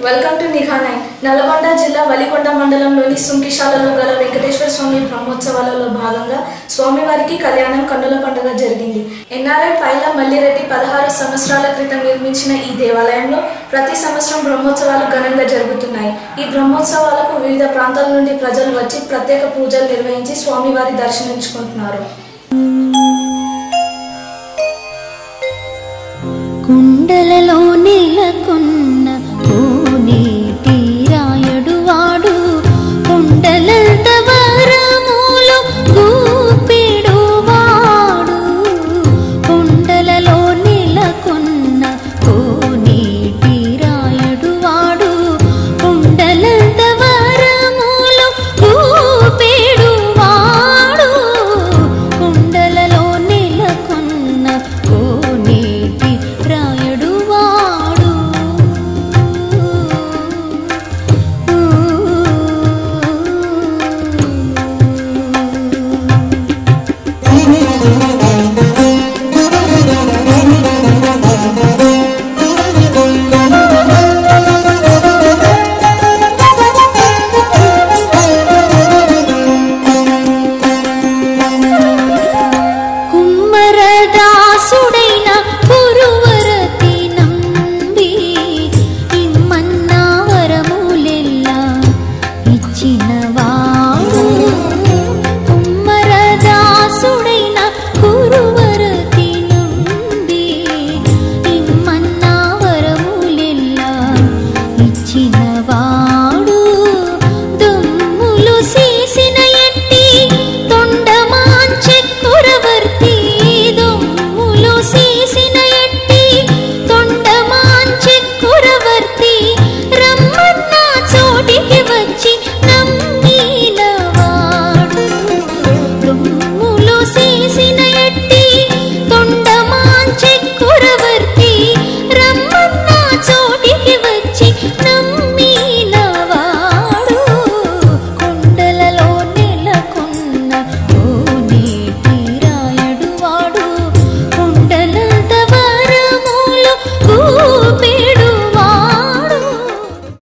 Welcome to నిఘా9. Nalgonda జిల్లా వలికొండ మండలంలోని సుంకిశాలలో గల వెంకటేశ్వర స్వామి బ్రహ్మోత్సవాలలో భాగంగా స్వామివారికి కళ్యాణం కన్నుల పండుగ జరిగింది. ఎన్ఆర్ఐ పైల మల్లిరెడ్డి 16 సంవత్సరాల క్రితం నిర్మించిన ఈ దేవాలయంలో ప్రతి సంవత్సరం బ్రహ్మోత్సవాలు ఘనంగా జరుగుతున్నాయి. ఈ బ్రహ్మోత్సవాలకు వివిధ ప్రాంతాల నుండి ప్రజలు వచ్చి ప్రత్యేక పూజలు నిర్వహించి స్వామివారి దర్శించుకుంటున్నారు. కుండలలో నెలకొన్న కోనేటి రాయుడు వాడు కుండలంత వరములు గూపెడు వాడు కుండలలో నెలకొన్న కోనేటి రాయుడు వాడు కుండలంత వరములు గూపెడు వాడు కుండలలో నెలకొన్న కోనేటి రాయుడు వాడు కుమ్మరదాసుడైన గురువరతి నంబి ఇమ్మన్నా వరములెల్లా ఇచ్చినవాడు కుమ్మరదాసుడైన గురువరతి నంబి ఇమ్మన్నా వరములెల్లా ఇచ్చిన